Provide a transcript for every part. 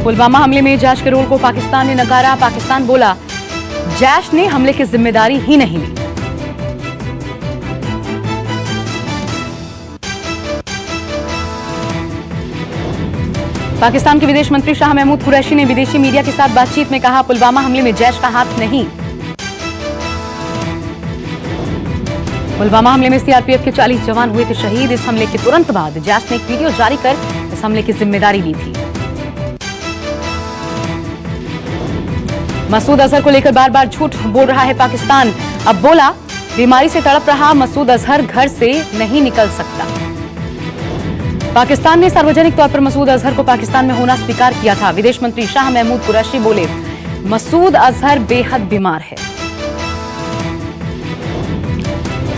पुलवामा हमले में जैश के रोल को पाकिस्तान ने नकारा। पाकिस्तान बोला जैश ने हमले की जिम्मेदारी ही नहीं ली। पाकिस्तान के विदेश मंत्री शाह महमूद कुरैशी ने विदेशी मीडिया के साथ बातचीत में कहा, पुलवामा हमले में जैश का हाथ नहीं। पुलवामा हमले में सीआरपीएफ के 40 जवान हुए थे शहीद। इस हमले के तुरंत बाद जैश ने एक वीडियो जारी कर इस हमले की जिम्मेदारी ली थी। मसूद अजहर को लेकर बार बार झूठ बोल रहा है पाकिस्तान। अब बोला बीमारी से तड़प रहा मसूद अजहर घर से नहीं निकल सकता। पाकिस्तान ने सार्वजनिक तौर पर मसूद अजहर को पाकिस्तान में होना स्वीकार किया था। विदेश मंत्री शाह महमूद कुरैशी बोले मसूद अजहर बेहद बीमार है।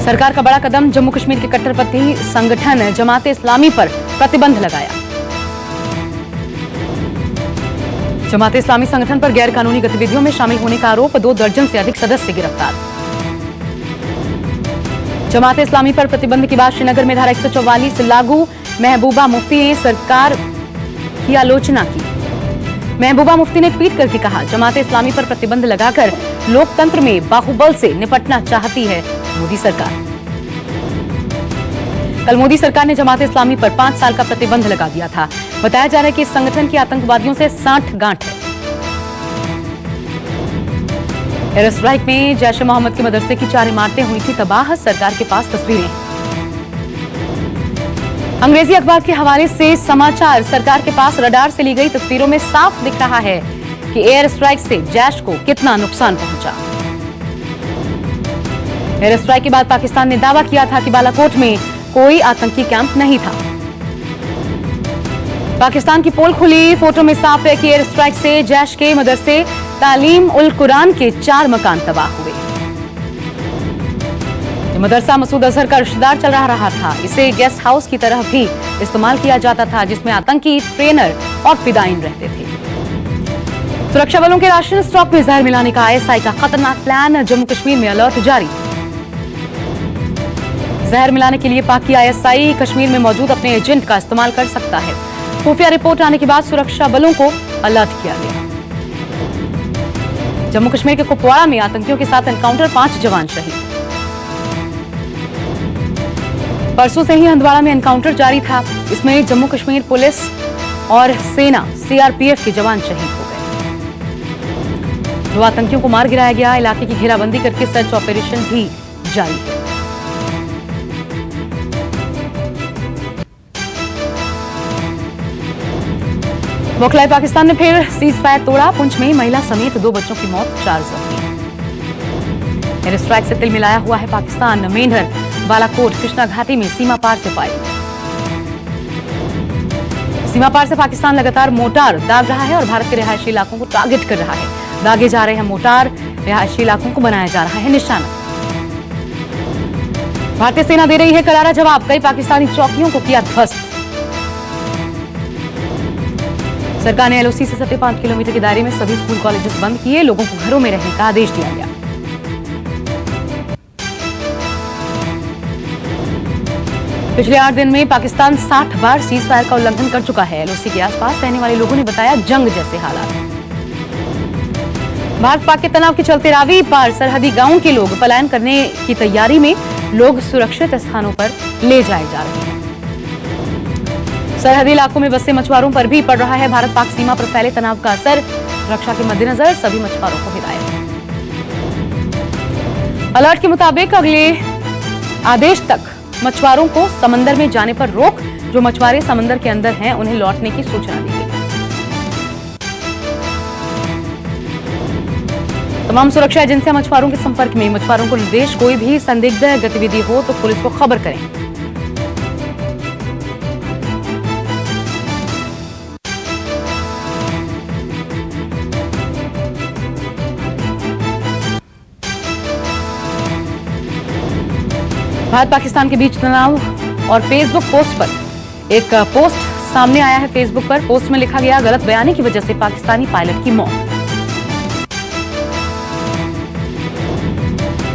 सरकार का बड़ा कदम, जम्मू कश्मीर के कट्टरपंथी संगठन जमाते इस्लामी पर प्रतिबंध लगाया। जमाते इस्लामी संगठन पर गैर कानूनी गतिविधियों में शामिल होने का आरोप, 2 दर्जन से अधिक सदस्य गिरफ्तार। जमाते इस्लामी पर प्रतिबंध के बाद श्रीनगर में धारा 144 लागू। महबूबा मुफ्ती ने सरकार की आलोचना की। महबूबा मुफ्ती ने ट्वीट करके कहा, जमाते इस्लामी पर प्रतिबंध लगाकर लोकतंत्र में बाहुबल से निपटना चाहती है मोदी सरकार। कल मोदी सरकार ने जमाते इस्लामी पर 5 साल का प्रतिबंध लगा दिया था। बताया जा रहा है कि इस संगठन के आतंकवादियों से साठगांठ है। एयर स्ट्राइक में जैश ए मोहम्मद के मदरसे की 4 इमारतें हुई थी तबाह। सरकार के पास तस्वीरें। अंग्रेजी अखबार के हवाले से समाचार, सरकार के पास रडार से ली गई तस्वीरों में साफ दिख रहा है कि एयर स्ट्राइक से जैश को कितना नुकसान पहुंचा। एयर स्ट्राइक के बाद पाकिस्तान ने दावा किया था कि बालाकोट में कोई आतंकी कैंप नहीं था। पाकिस्तान की पोल खुली। फोटो में साफ है कि एयर स्ट्राइक से जैश के मदरसे तालीम उल कुरान के 4 मकान तबाह हुए। ये मदरसा मसूद अजहर का रिश्तेदार चल रहा था। इसे गेस्ट हाउस की तरह भी इस्तेमाल किया जाता था, जिसमें आतंकी, ट्रेनर और फिदायीन रहते थे। सुरक्षा बलों के राशन स्टॉक में जहर मिलाने का आईएसआई का खतरनाक प्लान। जम्मू कश्मीर में अलर्ट जारी। जहर मिलाने के लिए पाक की आईएसआई कश्मीर में मौजूद अपने एजेंट का इस्तेमाल कर सकता है। खुफिया रिपोर्ट आने के बाद सुरक्षा बलों को अलर्ट किया गया। जम्मू कश्मीर के कुपवाड़ा में आतंकियों के साथ एनकाउंटर, 5 जवान शहीद। परसों से ही हंदवाड़ा में एनकाउंटर जारी था। इसमें जम्मू कश्मीर पुलिस और सेना सीआरपीएफ के जवान शहीद हो गए। 2 आतंकियों को मार गिराया गया। इलाके की घेराबंदी करके सर्च ऑपरेशन भी जारी है। बौखलाए पाकिस्तान ने फिर सीज फायर तोड़ा। पुंछ में महिला समेत 2 बच्चों की मौत, 4 जख्मी। एयर स्ट्राइक से तिल मिलाया हुआ है पाकिस्तान। मेंढर, बालाकोट, कृष्णा घाटी में सीमा पार से फायरिंग। सीमा पार से पाकिस्तान लगातार मोर्टार दाग रहा है और भारत के रिहायशी इलाकों को टारगेट कर रहा है। दागे जा रहे हैं मोर्टार, रिहायशी इलाकों को बनाया जा रहा है निशाना। भारतीय सेना दे रही है करारा जवाब। कई पाकिस्तानी चौकियों को किया ध्वस्त। सरकार ने एलओसी से सटे 5 किलोमीटर के दायरे में सभी स्कूल कॉलेजेस बंद किए। लोगों को घरों में रहने का आदेश दिया गया। पिछले 8 दिन में पाकिस्तान 60 बार सीज फायर का उल्लंघन कर चुका है। एलओसी के आसपास रहने वाले लोगों ने बताया जंग जैसे हालात। भारत पाक के तनाव के चलते रावी पार सरहदी गांवों के लोग पलायन करने की तैयारी में। लोग सुरक्षित स्थानों पर ले जाए जा रहे हैं। सरहदी इलाकों में बसे मछुआरों पर भी पड़ रहा है भारत पाक सीमा पर फैले तनाव का असर। रक्षा के मद्देनजर सभी मछुआरों को हिदायत। अलर्ट के मुताबिक अगले आदेश तक मछुआरों को समंदर में जाने पर रोक। जो मछुआरे समंदर के अंदर हैं उन्हें लौटने की सूचना दी गई। तमाम सुरक्षा एजेंसियां मछुआरों के संपर्क में। मछुआरों को निर्देश, कोई भी संदिग्ध गतिविधि हो तो पुलिस को खबर करें। भारत पाकिस्तान के बीच तनाव और फेसबुक पोस्ट पर एक पोस्ट सामने आया है। फेसबुक पर पोस्ट में लिखा गया, गलत बयानी की वजह से पाकिस्तानी पायलट की मौत।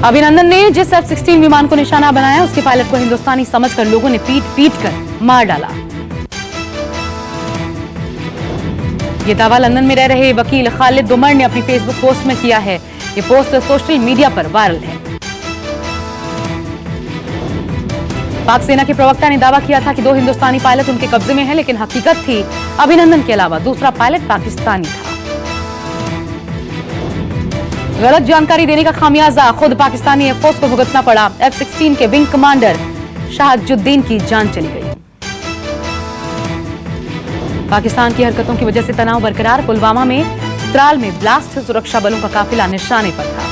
अभिनंदन ने जिस F-16 विमान को निशाना बनाया उसके पायलट को हिंदुस्तानी समझकर लोगों ने पीट कर मार डाला। ये दावा लंदन में रह रहे वकील खालिद उमर ने अपनी फेसबुक पोस्ट में किया है। ये पोस्ट सोशल मीडिया पर वायरल है। पाक सेना के प्रवक्ता ने दावा किया था कि 2 हिंदुस्तानी पायलट उनके कब्जे में हैं, लेकिन हकीकत थी अभिनंदन के अलावा दूसरा पायलट पाकिस्तानी था। गलत जानकारी देने का खामियाजा खुद पाकिस्तानी एयरफोर्स को भुगतना पड़ा। F-16 के विंग कमांडर शहाजुद्दीन की जान चली गई। पाकिस्तान की हरकतों की वजह से तनाव बरकरार। पुलवामा में त्राल में ब्लास्ट, सुरक्षा बलों का काफिला निशाने पर था।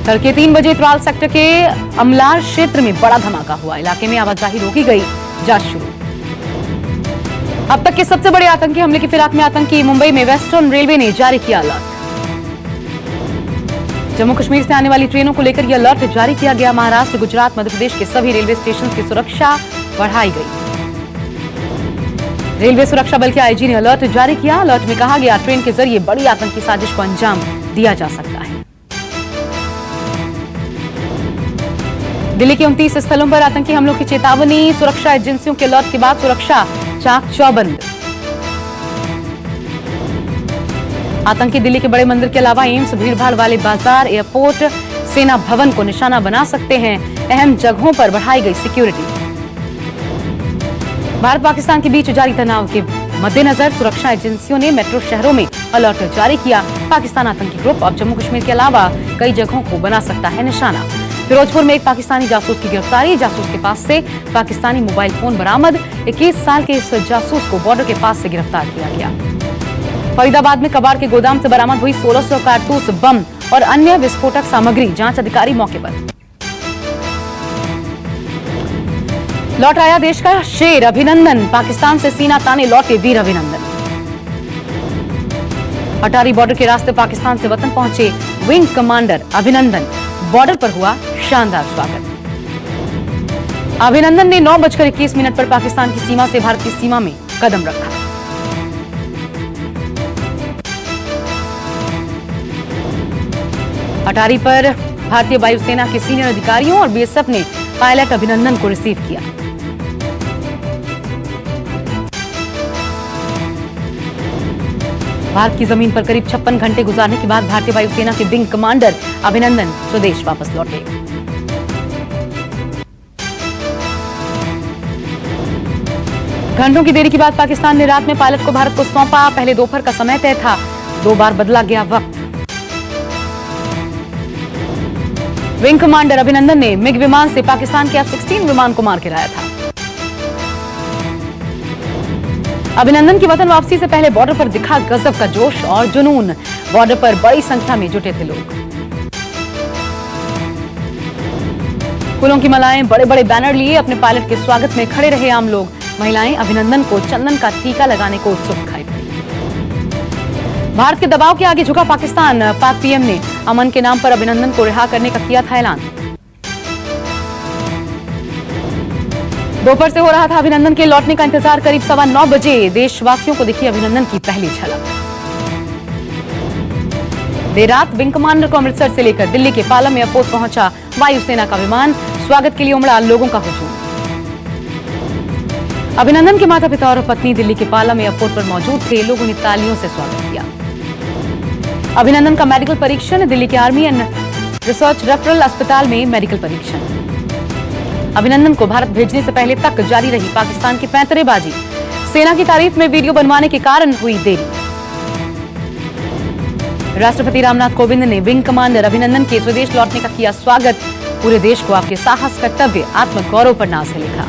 तड़के 3 बजे त्राल सेक्टर के अमलार क्षेत्र में बड़ा धमाका हुआ। इलाके में आवाजाही रोकी गई, जांच शुरू। अब तक के सबसे बड़े आतंकी हमले की फिराक में आतंकी। मुंबई में वेस्टर्न रेलवे ने जारी किया अलर्ट। जम्मू कश्मीर से आने वाली ट्रेनों को लेकर यह अलर्ट जारी किया गया। महाराष्ट्र, गुजरात, मध्य प्रदेश के सभी रेलवे स्टेशन की सुरक्षा बढ़ाई गई। रेलवे सुरक्षा बल के आईजी ने अलर्ट जारी किया। अलर्ट में कहा गया ट्रेन के जरिए बड़ी आतंकी साजिश को अंजाम दिया जा सकता है। दिल्ली के 29 स्थलों पर आतंकी हमलों की चेतावनी। सुरक्षा एजेंसियों के अलर्ट के बाद सुरक्षा चाक चौबंद। आतंकी दिल्ली के बड़े मंदिर के अलावा एम्स, भीड़भाड़ वाले बाजार, एयरपोर्ट, सेना भवन को निशाना बना सकते हैं। अहम जगहों पर बढ़ाई गई सिक्योरिटी। भारत पाकिस्तान के बीच जारी तनाव के मद्देनजर सुरक्षा एजेंसियों ने मेट्रो शहरों में अलर्ट जारी किया। पाकिस्तान आतंकी ग्रुप अब जम्मू कश्मीर के अलावा कई जगहों को बना सकता है निशाना। फिरोजपुर में एक पाकिस्तानी जासूस की गिरफ्तारी। जासूस के पास से पाकिस्तानी मोबाइल फोन बरामद। 21 साल के इस जासूस को बॉर्डर के पास से गिरफ्तार किया गया। फरीदाबाद में कबाड़ के गोदाम से बरामद हुई 1600 कारतूस, बम और अन्य विस्फोटक सामग्री। जांच अधिकारी मौके पर। लौट आया देश का शेर अभिनंदन। पाकिस्तान से सीना ताने लौटे वीर अभिनंदन। अटारी बॉर्डर के रास्ते पाकिस्तान से वतन पहुंचे विंग कमांडर अभिनंदन। बॉर्डर पर हुआ शानदार स्वागत। अभिनंदन ने 9:21 पर पाकिस्तान की सीमा से भारत की सीमा में कदम रखा। अटारी पर भारतीय वायुसेना के सीनियर अधिकारियों और बीएसएफ ने पायलट अभिनंदन को रिसीव किया। भारत की जमीन पर करीब 56 घंटे गुजारने के बाद भारतीय वायुसेना के विंग कमांडर अभिनंदन स्वदेश वापस लौटे। घंटों की देरी के बाद पाकिस्तान ने रात में पायलट को भारत को सौंपा। पहले दोपहर का समय तय था, 2 बार बदला गया वक्त। विंग कमांडर अभिनंदन ने मिग विमान से पाकिस्तान के F-16 विमान को मार गिराया था। अभिनंदन की वतन वापसी से पहले बॉर्डर पर दिखा गजब का जोश और जुनून। बॉर्डर पर बड़ी संख्या में जुटे थे लोग। फूलों की मालाएं, बड़े बड़े बैनर लिए अपने पायलट के स्वागत में खड़े रहे आम लोग। महिलाएं अभिनंदन को चंदन का टीका लगाने को उत्सुक दिखाई पड़ी। भारत के दबाव के आगे झुका पाकिस्तान। पाक पीएम ने अमन के नाम पर अभिनंदन को रिहा करने का किया था ऐलान। दोपहर से हो रहा था अभिनंदन के लौटने का इंतजार। करीब 9:15 बजे देशवासियों को दिखी अभिनंदन की पहली झलक। देर रात विंग कमांडर को अमृतसर से लेकर दिल्ली के पालम एयरपोर्ट पहुंचा वायुसेना का विमान। स्वागत के लिए उमड़ा लोगों का हुजूम। अभिनंदन के माता पिता और पत्नी दिल्ली के पालम एयरपोर्ट पर मौजूद थे। लोगों ने तालियों से स्वागत किया। अभिनंदन का मेडिकल परीक्षण। दिल्ली के आर्मी एंड रिसर्च रेफरल अस्पताल में मेडिकल परीक्षण। अभिनंदन को भारत भेजने से पहले तक जारी रही पाकिस्तान की पैंतरेबाजी। सेना की तारीफ में वीडियो बनवाने के कारण हुई देरी। राष्ट्रपति रामनाथ कोविंद ने विंग कमांडर अभिनंदन के स्वदेश लौटने का किया स्वागत। पूरे देश को आपके साहस, कर्तव्य, आत्मगौरव पर नाज है लिखा।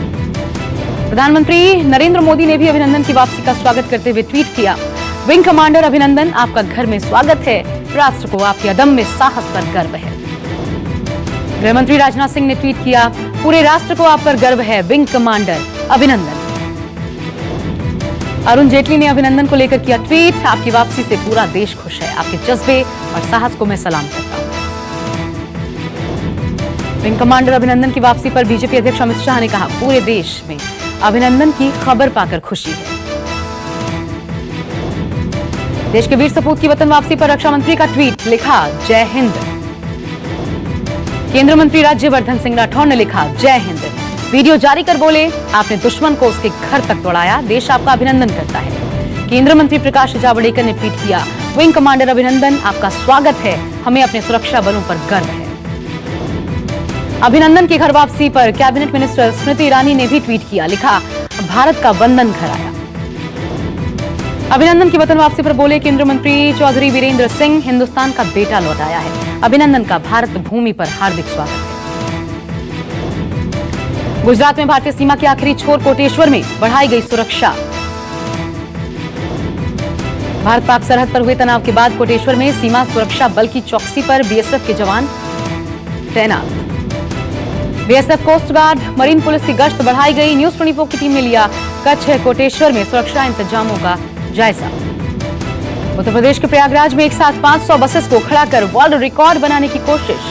प्रधानमंत्री नरेंद्र मोदी ने भी अभिनंदन की वापसी का स्वागत करते हुए ट्वीट किया, विंग कमांडर अभिनंदन, आपका घर में स्वागत है। राष्ट्र को आपके अदम्य साहस पर गर्व है। गृहमंत्री राजनाथ सिंह ने ट्वीट किया, पूरे राष्ट्र को आप पर गर्व है, विंग कमांडर अभिनंदन। अरुण जेटली ने अभिनंदन को लेकर किया ट्वीट, आपकी वापसी से पूरा देश खुश है। आपके जज्बे और साहस को मैं सलाम करता हूं। विंग कमांडर अभिनंदन की वापसी पर बीजेपी अध्यक्ष अमित शाह ने कहा, पूरे देश में अभिनंदन की खबर पाकर खुशी है। देश के वीर सपूत की वतन वापसी पर रक्षा मंत्री का ट्वीट, लिखा, जय हिंद। केंद्रीय मंत्री राज्यवर्धन सिंह राठौड़ ने लिखा, जय हिंद। वीडियो जारी कर बोले, आपने दुश्मन को उसके घर तक दौड़ाया, देश आपका अभिनंदन करता है। केंद्रीय मंत्री प्रकाश जावड़ेकर ने ट्वीट किया, विंग कमांडर अभिनंदन, आपका स्वागत है, हमें अपने सुरक्षा बलों पर गर्व है। अभिनंदन की घर वापसी पर कैबिनेट मिनिस्टर स्मृति ईरानी ने भी ट्वीट किया, लिखा, भारत का बंधन घर आया। अभिनंदन की वतन वापसी पर बोले केंद्रीय मंत्री चौधरी वीरेंद्र सिंह, हिंदुस्तान का बेटा लौट आया है, अभिनंदन का भारत भूमि पर हार्दिक स्वागत है। गुजरात में भारतीय सीमा के आखिरी छोर कोटेश्वर में बढ़ाई गई सुरक्षा। भारत पाक सरहद पर हुए तनाव के बाद कोटेश्वर में सीमा सुरक्षा बल की चौकसी पर बीएसएफ के जवान तैनात। BSF, coast guard, marine police की गश्त बढ़ाई गई। न्यूज 24 की टीम ने लिया कच्छ कोटेश्वर में सुरक्षा इंतजामों का जायजा। उत्तर प्रदेश के प्रयागराज में एक साथ 500 बसेस को खड़ा कर वर्ल्ड रिकॉर्ड बनाने की कोशिश।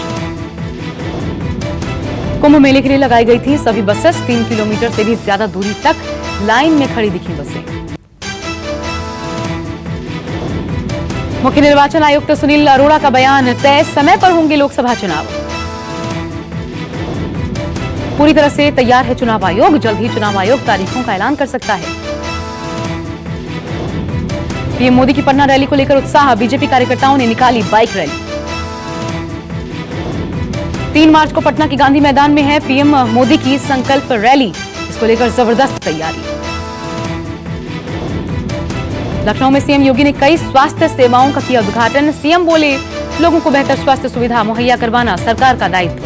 कुंभ मेले के लिए लगाई गई थी सभी बसेस, 3 किलोमीटर से भी ज्यादा दूरी तक लाइन में खड़ी दिखी बसें। मुख्य निर्वाचन आयुक्त सुनील अरोड़ा का बयान, तय समय पर होंगे लोकसभा चुनाव। पूरी तरह से तैयार है चुनाव आयोग, जल्द ही चुनाव आयोग तारीखों का ऐलान कर सकता है। पीएम मोदी की पटना रैली को लेकर उत्साह, बीजेपी कार्यकर्ताओं ने निकाली बाइक रैली। 3 मार्च को पटना के गांधी मैदान में है पीएम मोदी की संकल्प रैली, इसको लेकर जबरदस्त तैयारी। लखनऊ में सीएम योगी ने कई स्वास्थ्य सेवाओं का किया उद्घाटन। सीएम बोले, लोगों को बेहतर स्वास्थ्य सुविधा मुहैया करवाना सरकार का दायित्व।